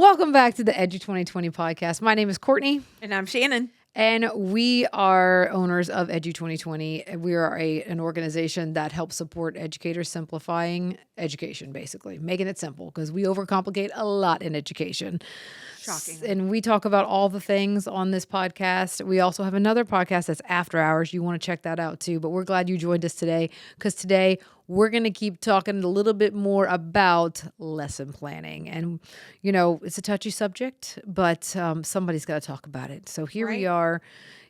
Welcome back to the Edu20 podcast. My name is Courtney. And I'm Shannon. And we are owners of Edu20. We are an organization that helps support educators simplifying education, basically, making it simple because we overcomplicate a lot in education. Shocking. And we talk about all the things on this podcast. We also have another podcast that's after hours. You want to check that out too. But we're glad you joined us today because today we're going to keep talking a little bit more about lesson planning. And, you know, it's a touchy subject, but somebody's got to talk about it. So here we are.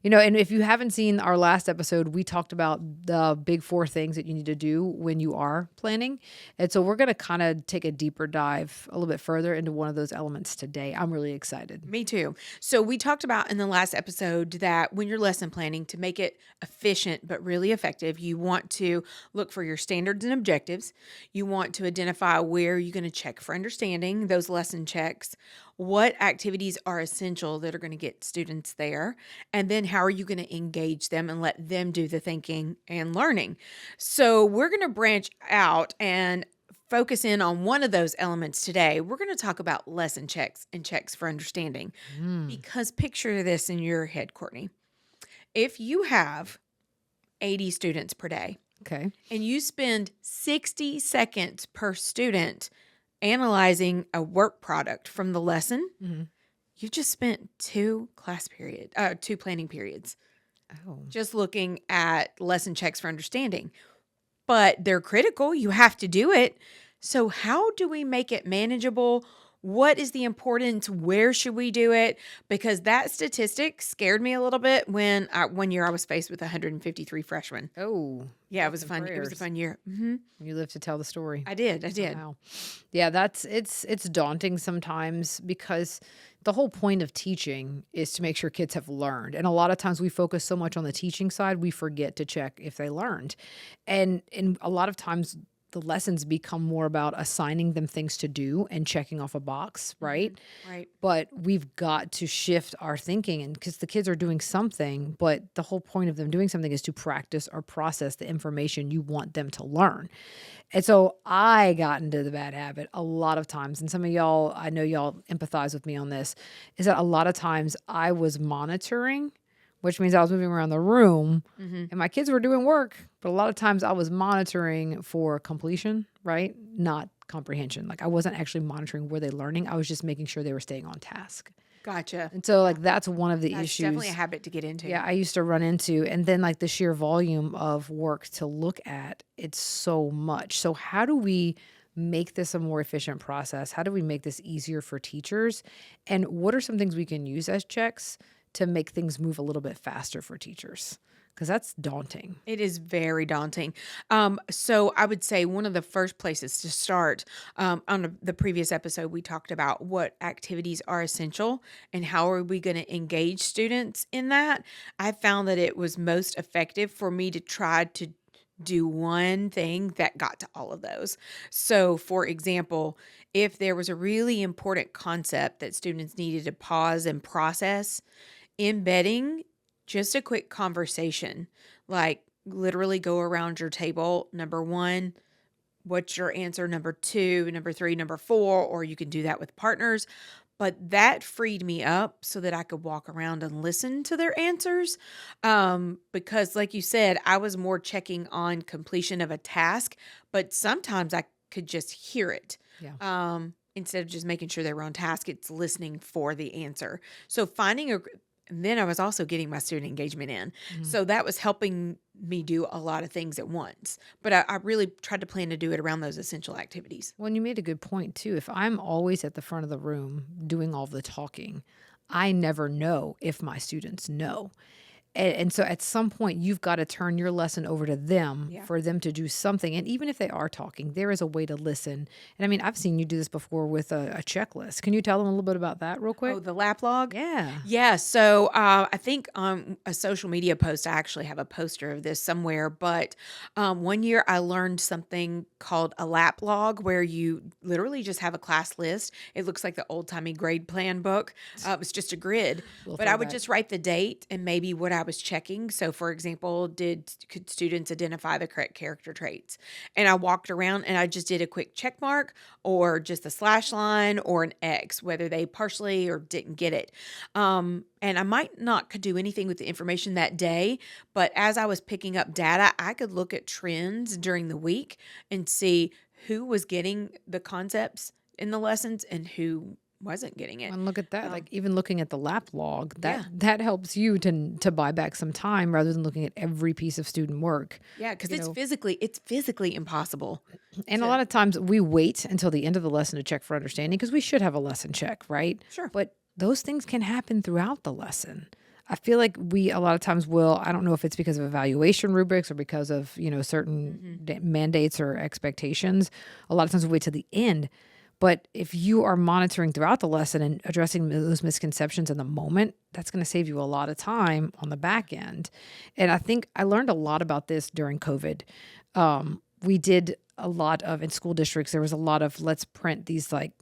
You know, and if you haven't seen our last episode, we talked about the big 4 things that you need to do when you are planning. And so we're going to kind of take a deeper dive a little bit further into one of those elements today. I'm really excited. Me too. So we talked about in the last episode that when you're lesson planning, to make it efficient but really effective, you want to look for your standards and objectives. You want to identify where you're going to check for understanding, those lesson checks, what activities are essential that are going to get students there, and then how are you going to engage them and let them do the thinking and learning. So we're going to branch out and focus in on one of those elements today. We're going to talk about lesson checks and checks for understanding. Because picture this in your head, Courtney. If you have 80 students per day, okay, and you spend 60 seconds per student analyzing a work product from the lesson, you've just spent 2 planning periods. Just looking at lesson checks for understanding. But they're critical. You have to do it. So how do we make it manageable? What is the importance? Where should we do it? Because that statistic scared me a little bit when one year I was faced with 153 freshmen. Oh, yeah, it was fun. It was a fun year. Mm-hmm. You live to tell the story. I did. Wow. Yeah, it's daunting sometimes because the whole point of teaching is to make sure kids have learned. And a lot of times we focus so much on the teaching side, we forget to check if they learned. And a lot of times the lessons become more about assigning them things to do and checking off a box, right? Right. But we've got to shift our thinking, and because the kids are doing something, but the whole point of them doing something is to practice or process the information you want them to learn. And so I got into the bad habit a lot of times, and some of y'all, I know y'all empathize with me on this, is that a lot of times I was monitoring, which means I was moving around the room and my kids were doing work. But a lot of times I was monitoring for completion, right? Not comprehension. Like I wasn't actually monitoring were they learning. I was just making sure they were staying on task. Gotcha. And so like that's one of the That's issues. definitely a habit to get into. Yeah, I used to run into. And then like the sheer volume of work to look at, it's so much. So how do we make this a more efficient process? How do we make this easier for teachers? And what are some things we can use as checks to make things move a little bit faster for teachers? Because that's daunting. It is very daunting. So I would say one of the first places to start, on the previous episode, we talked about what activities are essential and how are we going to engage students in that. I found that it was most effective for me to try to do one thing that got to all of those. So for example, if there was a really important concept that students needed to pause and process, embedding just a quick conversation, like literally go around your table. Number 1, what's your answer? Number 2, number 3, number 4, or you can do that with partners. But that freed me up so that I could walk around and listen to their answers. Because like you said, I was more checking on completion of a task, but sometimes I could just hear it. Yeah. Instead of just making sure they were on task, it's listening for the answer. So and then I was also getting my student engagement in. So that was helping me do a lot of things at once. But I really tried to plan to do it around those essential activities. Well, and you made a good point too. If I'm always at the front of the room doing all the talking, I never know if my students know. And so at some point, you've got to turn your lesson over to them for them to do something. And even if they are talking, there is a way to listen. And I mean, I've seen you do this before with a checklist. Can you tell them a little bit about that real quick? Oh, the lap log? Yeah. Yeah. So I think on a social media post, I actually have a poster of this somewhere. But one year I learned something called a lap log, where you literally just have a class list. It looks like the old timey grade plan book. It was just a grid. But I would just write the date and maybe what I was checking. So, for example, could students identify the correct character traits? And I walked around and I just did a quick check mark or just a slash line or an X, whether they partially or didn't get it. And I might not could do anything with the information that day, but as I was picking up data, I could look at trends during the week and see who was getting the concepts in the lessons and who wasn't getting it. And look at that, like even looking at the lap log, Yeah. that helps you to buy back some time rather than looking at every piece of student work. Yeah, because You it's know, physically impossible and a to lot of times we wait until the end of the lesson to check for understanding because we should have a lesson check, right? Sure. But those things can happen throughout the lesson. I feel like we a lot of times will, I don't know if it's because of evaluation rubrics or because of, certain mandates or expectations. A lot of times we wait to the end. But if you are monitoring throughout the lesson and addressing those misconceptions in the moment, that's going to save you a lot of time on the back end. And I think I learned a lot about this during COVID. We did a lot of, in school districts, there was a lot of let's print these like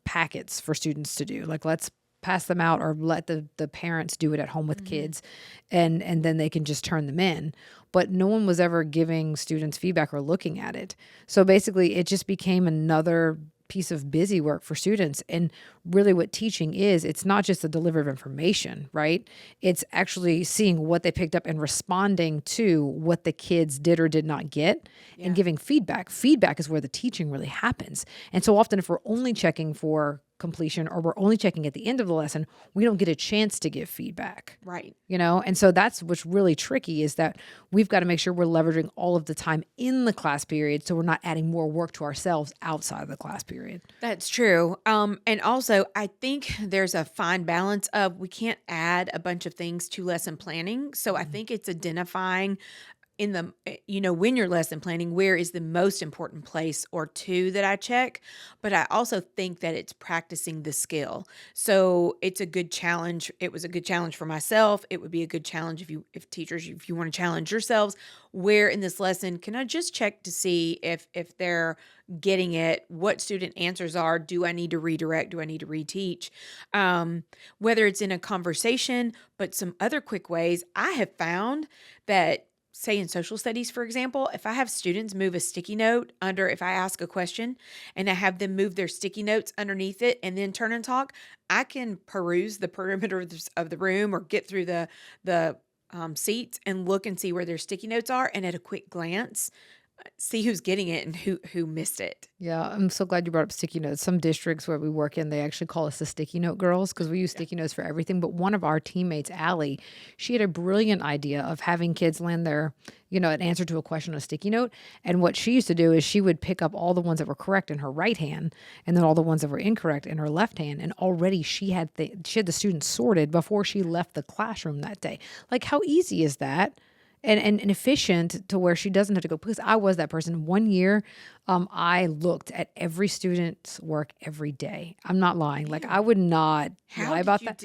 packets for students to do. Like let's pass them out or let the parents do it at home with kids and then they can just turn them in. But no one was ever giving students feedback or looking at it. So basically it just became another piece of busy work for students. And really what teaching is, it's not just the delivery of information, right? It's actually seeing what they picked up and responding to what the kids did or did not get and giving feedback. Feedback is where the teaching really happens. And so often if we're only checking for completion or we're only checking at the end of the lesson, we don't get a chance to give feedback. Right. And so that's what's really tricky is that we've got to make sure we're leveraging all of the time in the class period so we're not adding more work to ourselves outside of the class period. That's true. And also, I think there's a fine balance of we can't add a bunch of things to lesson planning. So I think it's identifying in when you're lesson planning, where is the most important place or two that I check. But I also think that it's practicing the skill. So it's a good challenge. It was a good challenge for myself. It would be a good challenge if teachers, if you want to challenge yourselves, where in this lesson can I just check to see if they're getting it, what student answers are, do I need to redirect, do I need to reteach, whether it's in a conversation, but some other quick ways I have found that, say in social studies, for example, if I have students move a sticky note under, if I ask a question and I have them move their sticky notes underneath it and then turn and talk, I can peruse the perimeter of the room or get through the seats and look and see where their sticky notes are. And at a quick glance, see who's getting it and who missed it. Yeah, I'm so glad you brought up sticky notes. Some districts where we work in, they actually call us the sticky note girls because we use sticky notes for everything. But one of our teammates, Allie, she had a brilliant idea of having kids land their, an answer to a question on a sticky note. And what she used to do is she would pick up all the ones that were correct in her right hand and then all the ones that were incorrect in her left hand. And already she had the students sorted before she left the classroom that day. Like, how easy is that? And efficient to where she doesn't have to go, because I was that person. One year, I looked at every student's work every day. I'm not lying. Like, I would not lie about that.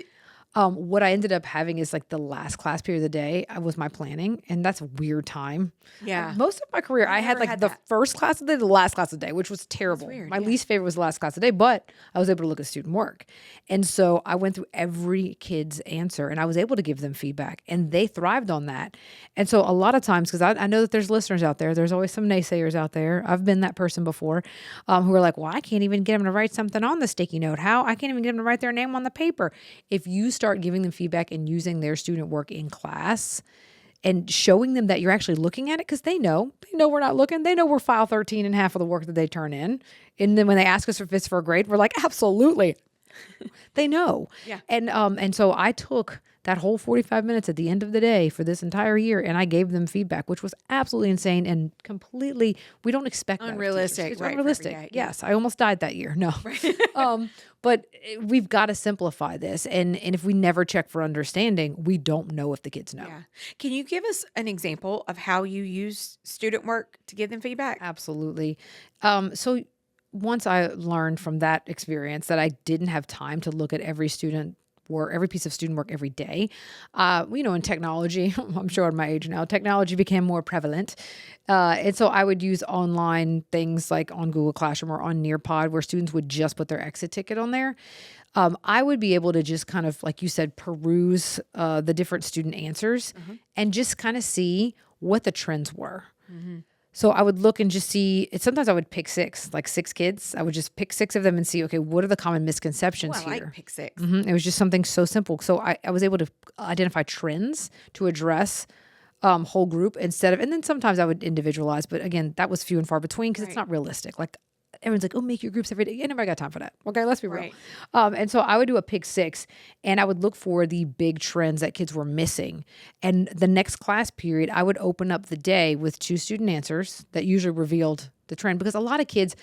What I ended up having is like the last class period of the day was my planning, and that's a weird time. Yeah. Most of my career, I had never like had the that. first class of the day, the last class of the day, which was terrible. weird, My yeah. least favorite was the last class of the day, but I was able to look at student work. And so I went through every kid's answer and I was able to give them feedback, and they thrived on that. And so a lot of times, because I know that there's listeners out there, there's always some naysayers out there. I've been that person before, who are like, well, I can't even get them to write something on the sticky note. How? I can't even get them to write their name on the paper. If you start giving them feedback and using their student work in class and showing them that you're actually looking at it, because they know we're not looking. They know we're file 13 and half of the work that they turn in. And then when they ask us if it's for a grade, we're like, absolutely. They know. Yeah. And so I took that whole 45 minutes at the end of the day for this entire year, and I gave them feedback, which was absolutely insane and completely, we don't expect that of teachers. Unrealistic, It's right, for every unrealistic. day, yeah. Yes. I almost died that year. No. But we've got to simplify this. And if we never check for understanding, we don't know if the kids know. Yeah. Can you give us an example of how you use student work to give them feedback? Absolutely. So once I learned from that experience that I didn't have time to look at every student work, every piece of student work every day. In technology, I'm showing my age now, technology became more prevalent. And so I would use online things like on Google Classroom or on Nearpod where students would just put their exit ticket on there. I would be able to just kind of, like you said, peruse the different student answers and just kind of see what the trends were. So I would look and just see, sometimes I would pick like 6 kids. I would just pick 6 of them and see, okay, what are the common misconceptions Well, I here? like pick 6. It was just something so simple. So I was able to identify trends to address whole group and then sometimes I would individualize, but again, that was few and far between because it's not realistic. Like everyone's like, oh, make your groups every day. I never got time for that. Okay, let's be real. And so I would do a pick 6 and I would look for the big trends that kids were missing. And the next class period, I would open up the day with 2 student answers that usually revealed the trend because a lot of kids,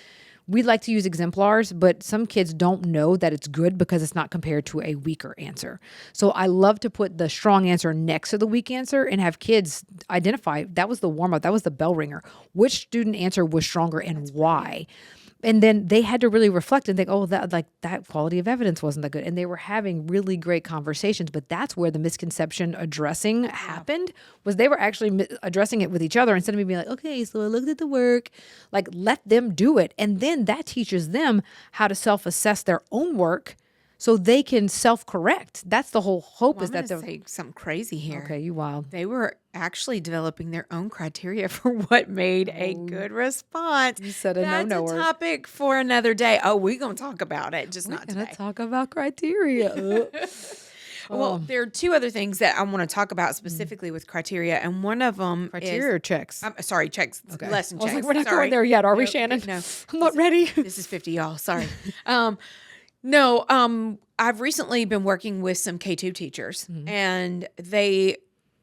we like to use exemplars, but some kids don't know that it's good because it's not compared to a weaker answer. So I love to put the strong answer next to the weak answer and have kids identify that was the warm up, that was the bell ringer. Which student answer was stronger and why? And then they had to really reflect and think, oh, that quality of evidence wasn't that good. And they were having really great conversations, but that's where the misconception addressing happened, was they were actually addressing it with each other instead of me being like, okay, so I looked at the work, like let them do it. And then that teaches them how to self-assess their own work so they can self-correct. That's the whole hope. I'm going to say something crazy here. Okay, you wild. They were actually developing their own criteria for what made a good response. You said a That's no-no a word. topic for another day. Oh, we're going to talk about it, just not today. We're going to talk about criteria. Well, there are 2 other things that I want to talk about specifically with criteria, and one of them Criteria or checks? sorry, checks. Okay. Lesson I was checks. like, we're not Sorry. going there yet, are we, No, Shannon? No. I'm not ready. This is 50, y'all. Sorry. I've recently been working with some K2 teachers, and they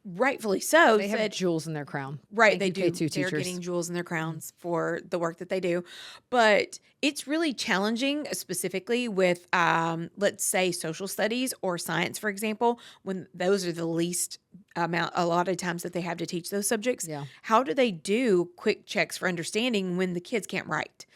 rightfully so They have said, jewels in their crown. right, Thank they you, do. K2 They're teachers. getting jewels in their crowns for the work that they do. But it's really challenging, specifically with, let's say, social studies or science, for example, when those are the least amount, a lot of times that they have to teach those subjects. Yeah. How do they do quick checks for understanding when the kids can't write?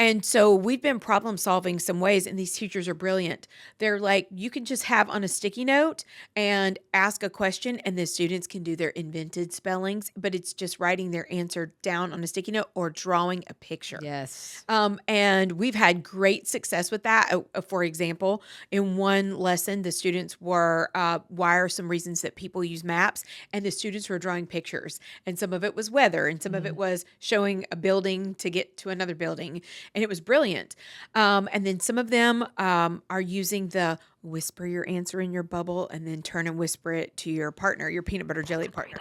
And so we've been problem solving some ways, and these teachers are brilliant. They're like, you can just have on a sticky note and ask a question, and the students can do their invented spellings, but it's just writing their answer down on a sticky note or drawing a picture. Yes. And we've had great success with that. For example, in one lesson, the students were, why are some reasons that people use maps? And the students were drawing pictures. And some of it was weather, and some of it was showing a building to get to another building. And it was brilliant. And then some of them are using the whisper your answer in your bubble and then turn and whisper it to your partner, your peanut butter jelly partner.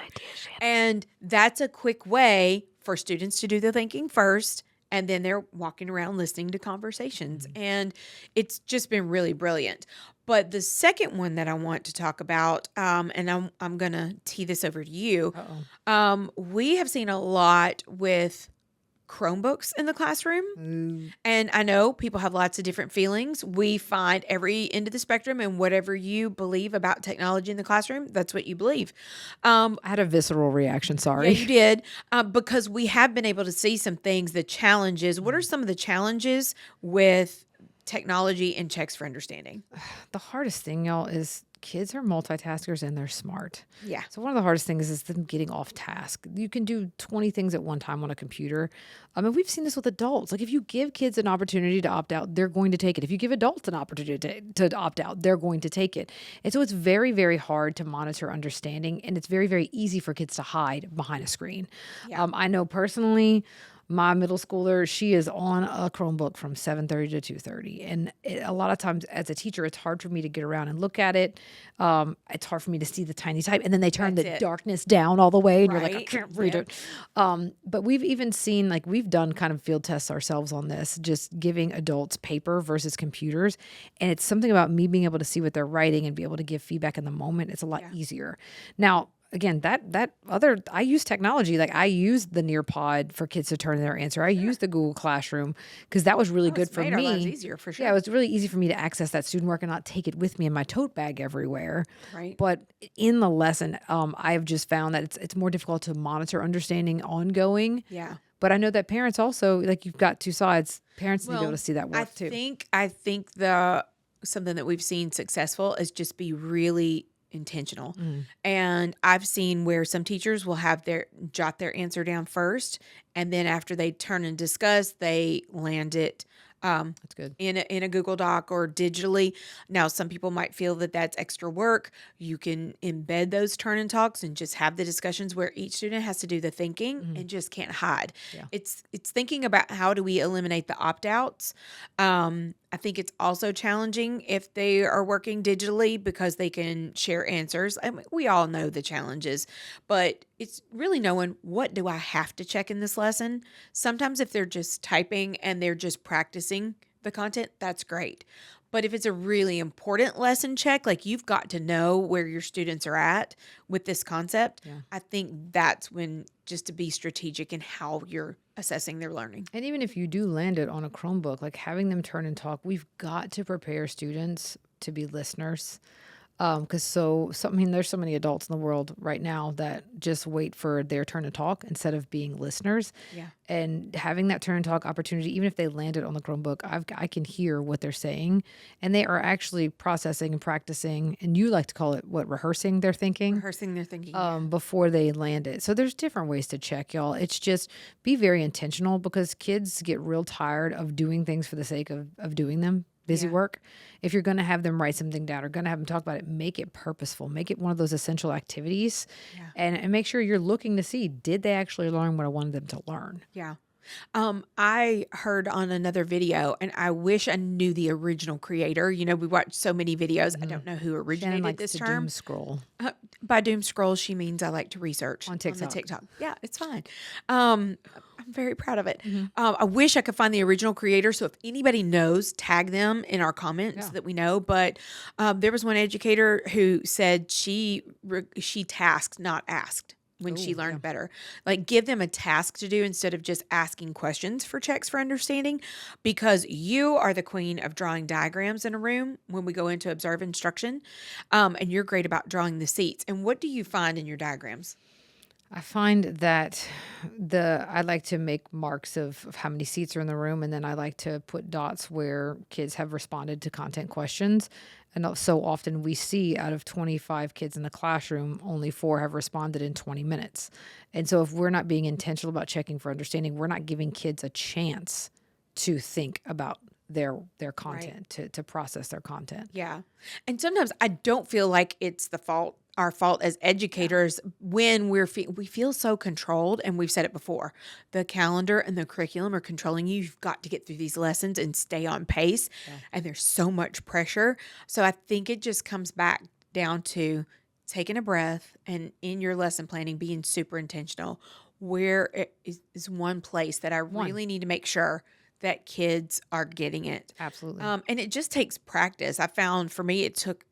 And that's a quick way for students to do the thinking first. And then they're walking around listening to conversations. And it's just been really brilliant. But the second one that I want to talk about, and I'm going to tee this over to you. We have seen a lot with Chromebooks in the classroom. And I know people have lots of different feelings. We find every end of the spectrum, and whatever you believe about technology in the classroom, that's what you believe. I had a visceral reaction. Sorry. Yeah, you did. Because we have been able to see some things, the challenges. What are some of the challenges with technology and checks for understanding? The hardest thing, y'all, is kids are multitaskers and they're smart. Yeah. So one of the hardest things is them getting off task. You can do 20 things at one time on a computer. I mean, we've seen this with adults. Like if you give kids an opportunity to opt out, they're going to take it. If you give adults an opportunity to opt out, they're going to take it. And so it's very, very hard to monitor understanding. And it's very, very easy for kids to hide behind a screen. Yeah. I know personally, my middle schooler, she is on a Chromebook from 7:30 to 2:30. And a lot of times as a teacher, it's hard for me to get around and look at it. It's hard for me to see the tiny type. And then they turn the darkness down all the way and you're like, I can't read it. But we've even seen, like we've done kind of field tests ourselves on this, just giving adults paper versus computers. And it's something about me being able to see what they're writing and be able to give feedback in the moment. It's a lot easier. Now, again, I use technology. Like I use the Nearpod for kids to turn their answer. I use the Google Classroom because that was really good for me. Our lives easier for sure. Yeah, it was really easy for me to access that student work and not take it with me in my tote bag everywhere. Right. But in the lesson, I've just found that it's more difficult to monitor understanding ongoing. Yeah. But I know that parents also, like you've got two sides. Parents need to be able to see that work too. I think the something that we've seen successful is just be really intentional. Mm. And I've seen where some teachers will have jot their answer down first, and then after they turn and discuss, they land it That's good. in a Google Doc or digitally. Now, some people might feel that that's extra work. You can embed those turn and talks and just have the discussions where each student has to do the thinking and just can't hide. Yeah. It's thinking about how do we eliminate the opt-outs. I think it's also challenging if they are working digitally because they can share answers. I mean, we all know the challenges, but it's really knowing what do I have to check in this lesson. Sometimes if they're just typing and they're just practicing the content, that's great. But if it's a really important lesson check, like you've got to know where your students are at with this concept, I think that's when just to be strategic in how you're assessing their learning. And even if you do land it on a Chromebook, like having them turn and talk, we've got to prepare students to be listeners. Because there's so many adults in the world right now that just wait for their turn to talk instead of being listeners. Yeah. And having that turn and talk opportunity, even if they landed on the Chromebook, I can hear what they're saying, and they are actually processing and practicing. And you like to call it rehearsing their thinking. Rehearsing their thinking. Before they land it. So there's different ways to check, y'all. It's just be very intentional because kids get real tired of doing things for the sake of doing them. Busy work. If you're going to have them write something down or going to have them talk about it, make it purposeful. Make it one of those essential activities and make sure you're looking to see, did they actually learn what I wanted them to learn? Yeah. I heard on another video, and I wish I knew the original creator. You know, we watch so many videos. I don't know who originated Shannon this likes to term. doom scroll. By doom scroll, she means I like to research On TikTok. the TikTok. Yeah, it's fine. I'm very proud of it. I wish I could find the original creator. So if anybody knows, tag them in our comments so that we know. But there was one educator who said she tasked, not asked, when she learned better. Like give them a task to do instead of just asking questions for checks for understanding, because you are the queen of drawing diagrams in a room when we go into observe instruction. And you're great about drawing the seats. And what do you find in your diagrams? I find that I like to make marks of how many seats are in the room, and then I like to put dots where kids have responded to content questions. And so often we see out of 25 kids in the classroom, only 4 have responded in 20 minutes. And so if we're not being intentional about checking for understanding, we're not giving kids a chance to think about their content, to process their content. Yeah. And sometimes I don't feel like it's our fault as educators when we feel so controlled. And we've said it before, the calendar and the curriculum are controlling you. You've got to get through these lessons and stay on pace. And there's so much pressure. So I think it just comes back down to taking a breath and in your lesson planning, being super intentional. Where is one place that I really need to make sure that kids are getting it? Absolutely. And it just takes practice. I found for me, it took,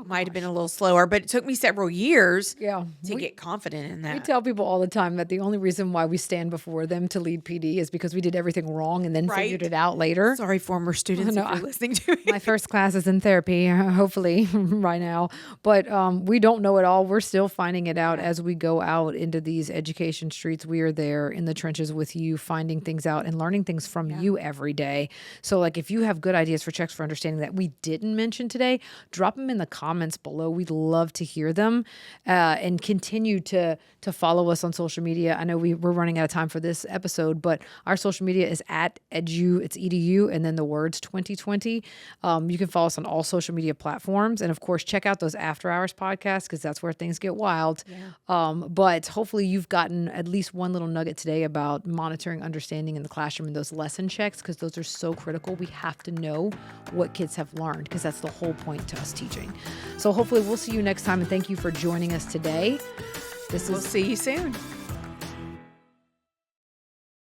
might have been a little slower, but it took me several years to get confident in that. We tell people all the time that the only reason why we stand before them to lead PD is because we did everything wrong and then figured it out later. Sorry, former students, if you're listening to me. My first class is in therapy, hopefully right now. But we don't know it all. We're still finding it out as we go out into these education streets. We are there in the trenches with you, finding things out and learning things from you every day. So like if you have good ideas for checks for understanding that we didn't mention today, drop them in the comments below. We'd love to hear them and continue to follow us on social media. I know we're running out of time for this episode, but our social media is at Edu, it's EDU, and then the words 2020. You can follow us on all social media platforms. And of course, check out those after hours podcasts because that's where things get wild. But hopefully you've gotten at least one little nugget today about monitoring understanding in the classroom and those lesson checks, because those are so critical. We have to know what kids have learned because that's the whole point to us teaching. So hopefully we'll see you next time, and thank you for joining us today. We'll see you soon.